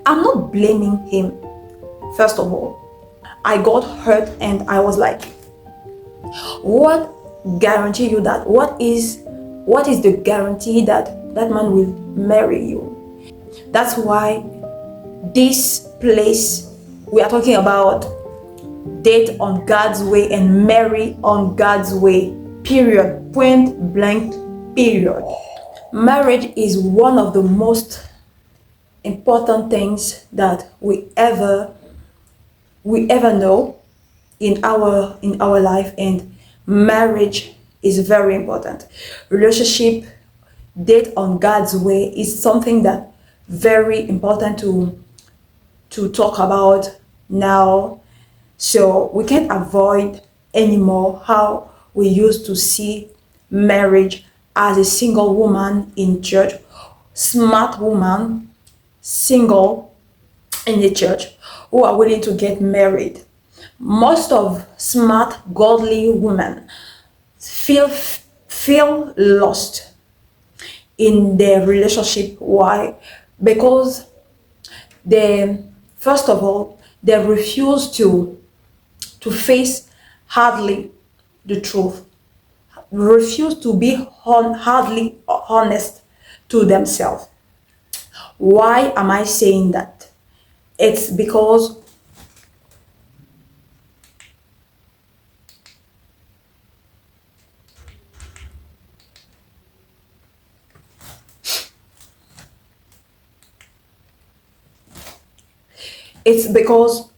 I'm not blaming him. First of all, I got hurt and I was like, what guarantee you that? What is the guarantee that that man will marry you? That's why this place we are talking about, date on God's way and marry on God's way. Period. Point blank. Period. Marriage is one of the most important things that we ever know in our life, and marriage is very important. Relationship, date on God's way is something that very important to talk about now. So we can't avoid anymore how we used to see marriage as a single woman in church, smart woman, single in the church, who are willing to get married. Most of smart, godly women feel lost in their relationship. Why? Because they, first of all, they refuse to face hardly the truth, refuse to be hardly honest to themselves. Why am I saying that? It's because it's because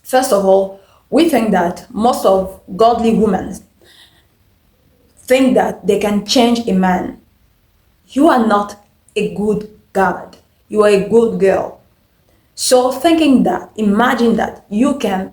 first of all, we think that most of godly women think that they can change a man. You are not a good God. You are a good girl. So thinking that, imagine that you can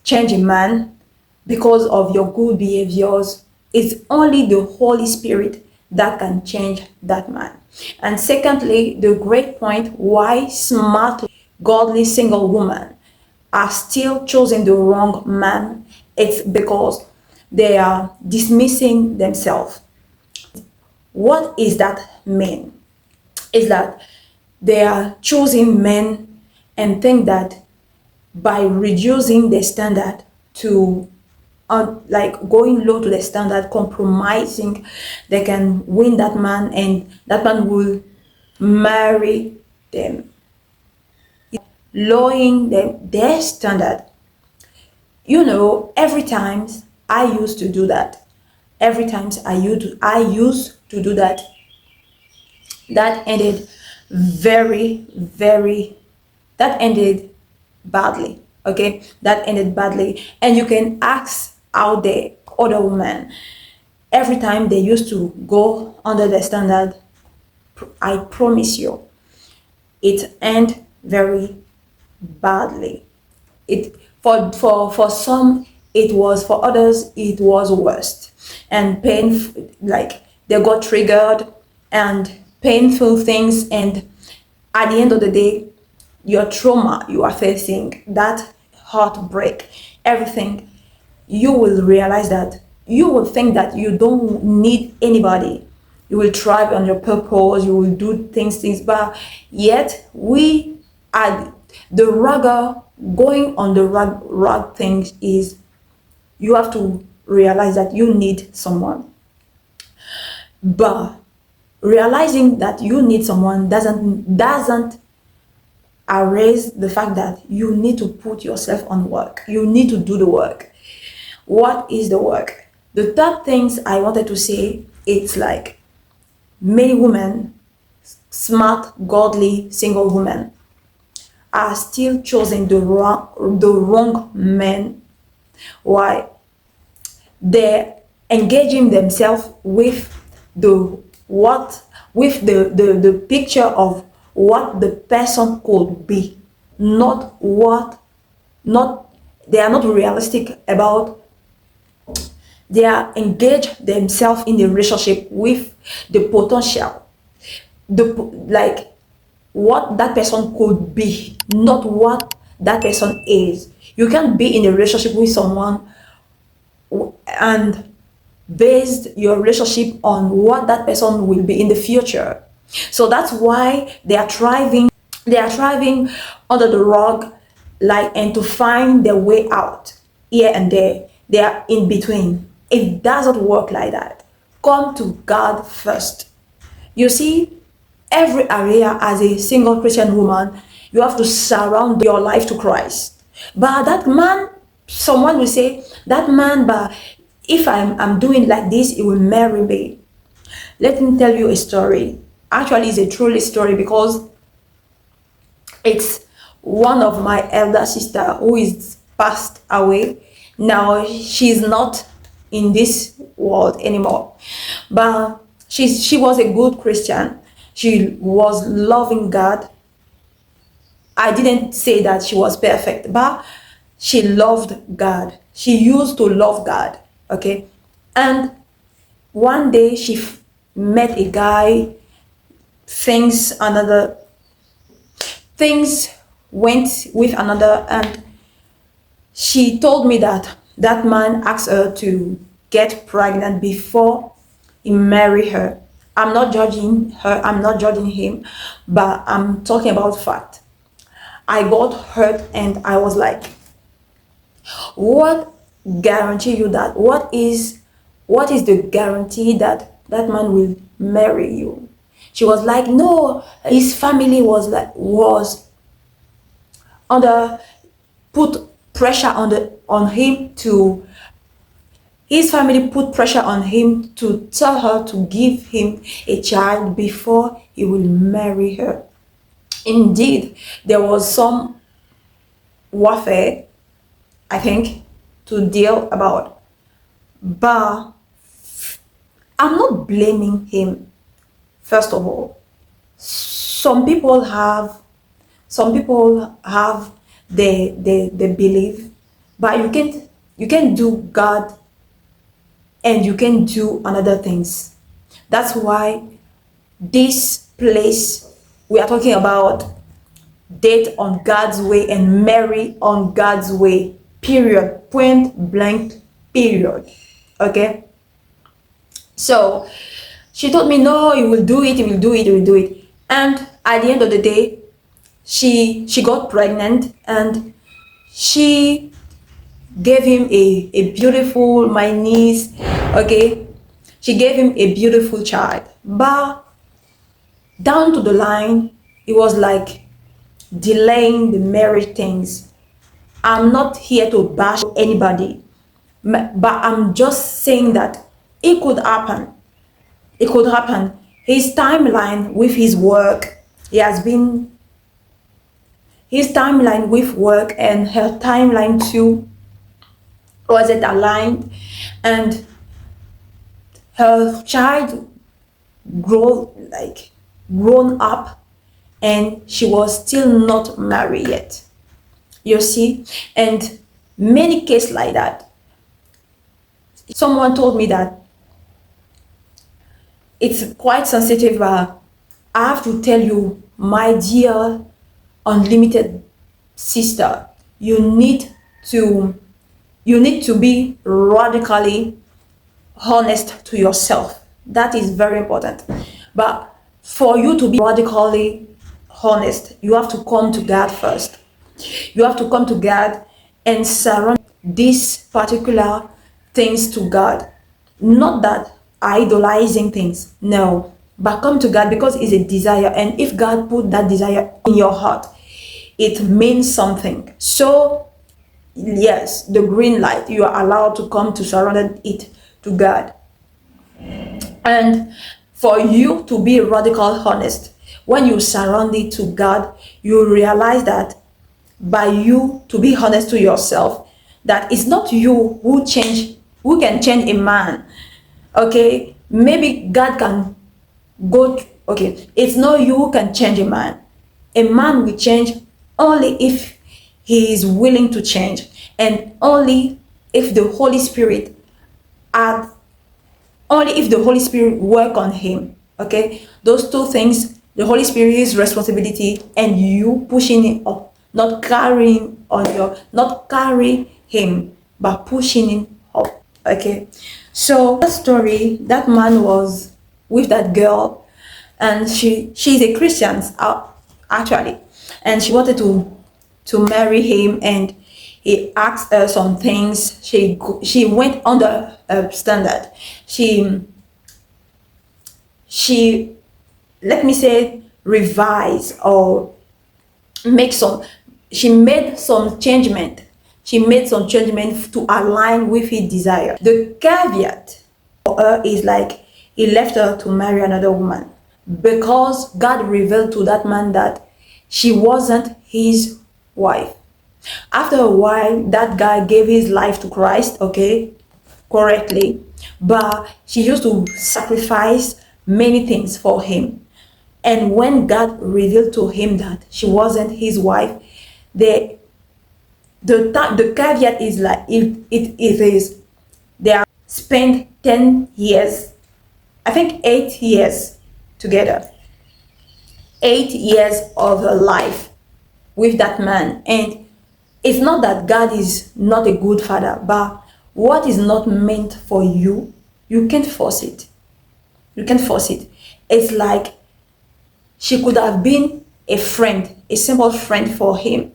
change a man because of your good behaviors. It's only the Holy Spirit that can change that man. And secondly, the great point why smart, godly single women are still choosing the wrong man, it's because they are dismissing themselves. What is that mean? Is that they are choosing men and think that by reducing the standard to like going low to the standard, compromising, they can win that man and that man will marry them, lowering their standard. Every time I used to do that, every time I used to do that, that ended very, very, that ended badly. Okay, that ended badly. And you can ask out there other women, every time they used to go under the standard, I promise you, it end very badly. It for some it was, for others it was worst and painful, like they got triggered and painful things, and at the end of the day, your trauma you are facing, that heartbreak, everything, you will realize that you will think that you don't need anybody. You will thrive on your purpose, you will do things, but yet we are the rugger going on the rug things is you have to realize that you need someone. But realizing that you need someone doesn't erase the fact that you need to put yourself on work. You need to do the work. What is the work? The third things I wanted to say, it's like many women, smart, godly, single women, are still choosing the wrong men. Why? They're engaging themselves with the picture of what the person could be, not what not they are not realistic about. They are engaged themselves in the relationship with the potential, like what that person could be, not what that person is. You can't be in a relationship with someone and based your relationship on what that person will be in the future. So that's why they are thriving under the rug, like, and to find their way out here and there. They are in between. It doesn't work like that. Come to God first. You see, every area as a single Christian woman, you have to surround your life to Christ. But that man, someone will say, that man, but if I'm doing like this, he will marry me. Let me tell you a story. Actually, it's a truly story because it's one of my elder sister who is passed away. Now she's not in this world anymore, but she was a good Christian. She was loving God. I didn't say that she was perfect, but she loved God. She used to love God. Okay, and one day she met a guy. Things went with another, and she told me that that man asked her to get pregnant before he marry her. I'm not judging her, I'm not judging him, but I'm talking about fact. I got hurt and I was like, what guarantee you that? What is the guarantee that that man will marry you? She was like, no, his family was under put pressure on him to his family put pressure on him to tell her to give him a child before he will marry her. Indeed, there was some warfare, I think, to deal about, but I'm not blaming him. First of all, some people have the belief, but you can do God and you can do another things. That's why this place we are talking about, date on God's way and marry on God's way, period, point blank, period. Okay, so she told me, no, you will do it, you will do it, you will do it. And at the end of the day, she got pregnant, and she gave him a beautiful, my niece, okay, she gave him a beautiful child. But down to the line, it was like delaying the marriage things. I'm not here to bash anybody, but I'm just saying that it could happen. It could happen. His timeline with his work, he has been his timeline with work and her timeline too wasn't aligned, and her child grown up, and she was still not married yet. You see, and many cases like that. Someone told me that it's quite sensitive, but I have to tell you, my dear unlimited sister, to you need to be radically honest to yourself. That is very important. But for you to be radically honest, you have to come to God first. You have to come to God and surrender these particular things to God. Not that idolizing things, no, but come to God because it's a desire. And if God put that desire in your heart, it means something. So yes, the green light, you are allowed to come to surrender it to God. And for you to be radical honest, when you surrender it to God, you realize that by you to be honest to yourself, that it's not you who can change a man. Okay, maybe God can okay, it's not you who can change a man. A man will change only if he is willing to change, and only if the Holy Spirit add only if the Holy Spirit work on him. Okay, those two things, the Holy Spirit's responsibility and you pushing it up, not carry him, but pushing him up. Okay, so that story, that man was with that girl, and she's a Christian, actually, and she wanted to marry him, and he asked her some things. She went under a standard. She let me say revise or make some she made some changement. She made some changement to align with his desire. The caveat for her is like he left her to marry another woman because God revealed to that man that she wasn't his wife. After a while, that guy gave his life to Christ, okay, correctly, but she used to sacrifice many things for him. And when God revealed to him that she wasn't his wife, the the caveat is like it is they are spent 10 years, I think 8 years together, 8 years of her life with that man. And it's not that God is not a good father, but what is not meant for you, you can't force it. You can't force it. It's like she could have been a friend, a simple friend for him,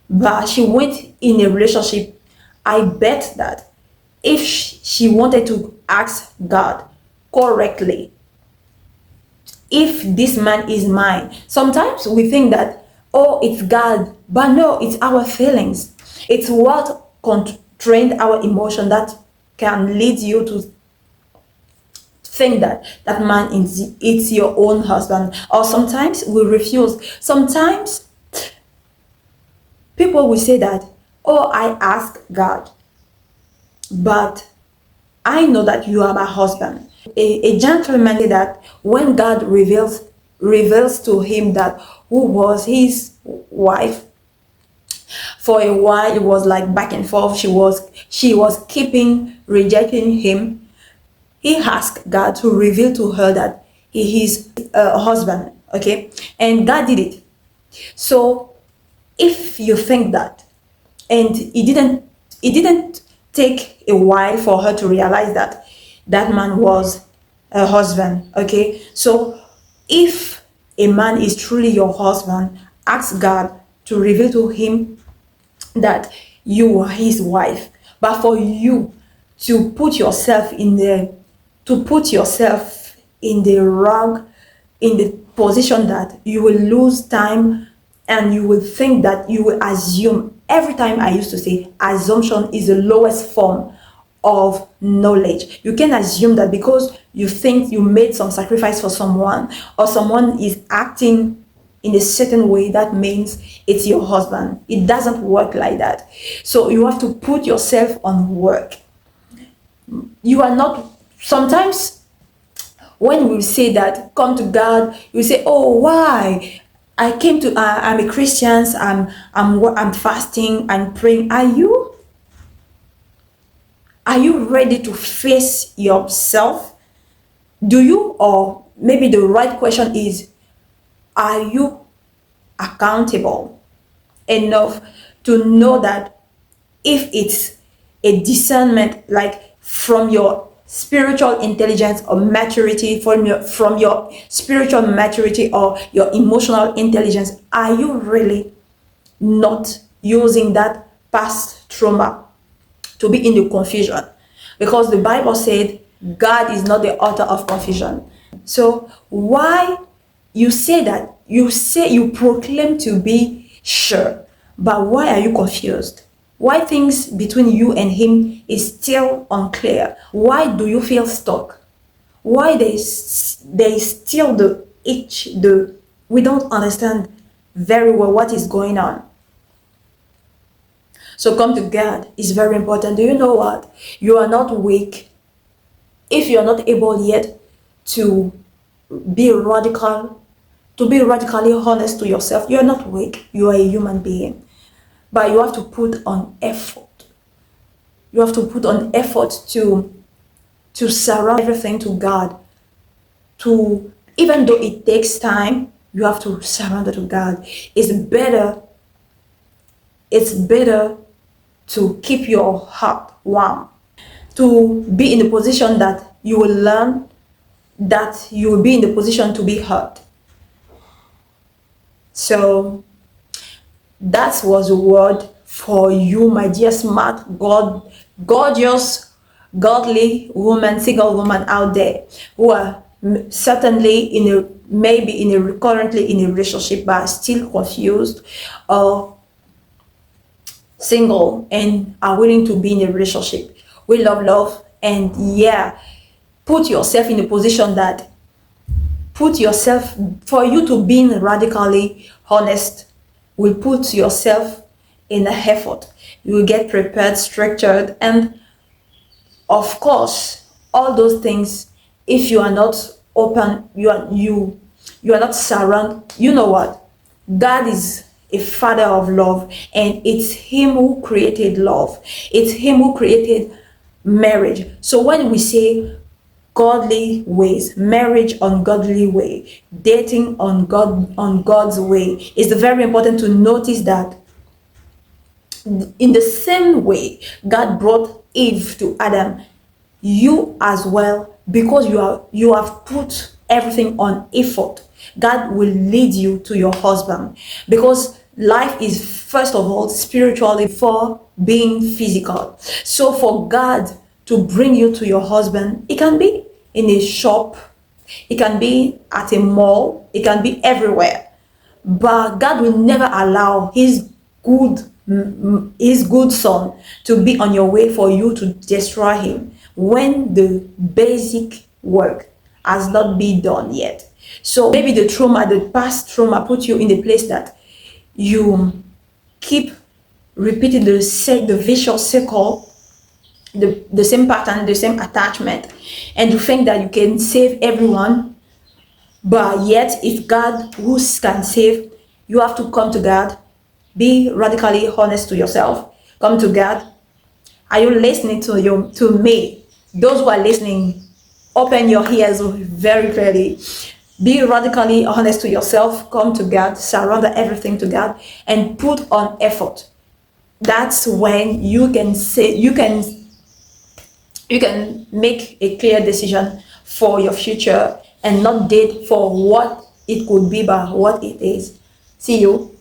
but she went in a relationship. I bet that if she wanted to ask God correctly, if this man is mine, sometimes we think that, oh, it's God, but no, it's our feelings. It's what trained our emotion that can lead you to think that that man is it's your own husband. Or sometimes we refuse. Sometimes people will say that, oh, I ask God, but I know that you are my husband. A gentleman said that when God reveals to him that who was his wife, for a while it was like back and forth. She was keeping rejecting him. He asked God to reveal to her that he is a husband, okay, and God did it. So if you think that, and it didn't take a while for her to realize that that man was a husband, okay. So if a man is truly your husband, ask God to reveal to him that you are his wife. But for you to put yourself in the wrong, in the position that you will lose time, and you will think that you will assume. Every time I used to say assumption is the lowest form of knowledge. You can assume that because you think you made some sacrifice for someone, or someone is acting in a certain way, that means it's your husband. It doesn't work like that. So you have to put yourself on work. You are not, sometimes when we say that come to God, you say, oh, why I came to I'm a Christian, I'm fasting, I'm praying. Are you ready to face yourself? Do you? Or maybe the right question is, are you accountable enough to know that if it's a discernment, like from your spiritual intelligence or maturity, from your spiritual maturity or your emotional intelligence, are you really not using that past trauma to be in the confusion? Because the Bible said God is not the author of confusion. So why you say that, you proclaim to be sure, but why are you confused? Why things between you and him is still unclear? Why do you feel stuck? Why they still the itch, we don't understand very well what is going on. So come to God is very important. Do you know what? You are not weak if you are not able yet to be radical, to be radically honest to yourself. You are not weak. You are a human being. But you have to put on effort. You have to put on effort to surround everything to God. To, even though it takes time, you have to surrender to God. It's better to keep your heart warm, to be in a position that you will learn that you will be in the position to be hurt. So that was a word for you, my dear smart, gorgeous, godly woman, single woman out there who are certainly currently in a relationship but are still confused, or single and are willing to be in a relationship. We love, and yeah, put yourself in a position that for you to be radically honest, will put yourself in an effort. You will get prepared, structured, and of course, all those things, if you are not open, you are not surrounded. You know what? God is a father of love, and it's him who created love. It's him who created marriage. So when we say godly ways, marriage on godly way, dating on God's way, it's very important to notice that in the same way God brought Eve to Adam, you as well, because you have put everything on effort, God will lead you to your husband, because life is first of all spiritually for being physical. So for God to bring you to your husband, it can be in a shop, it can be at a mall, it can be everywhere, but God will never allow his good son to be on your way for you to destroy him when the basic work has not been done yet. So maybe the past trauma put you in a place that you keep repeating the vicious circle, the same pattern, the same attachment, and you think that you can save everyone. But yet, if God who can save, you have to come to God. Be radically honest to yourself. Come to God. Are you listening to me? Those who are listening, open your ears very clearly. Be radically honest to yourself. Come to God. Surrender everything to God and put on effort. That's when you can make a clear decision for your future and not date for what it could be but what it is. See you.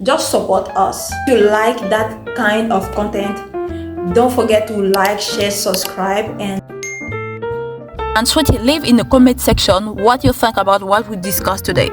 Just support us. If you like that kind of content, don't forget to like, share, subscribe, and sweetie, leave in the comment section what you think about what we discussed today.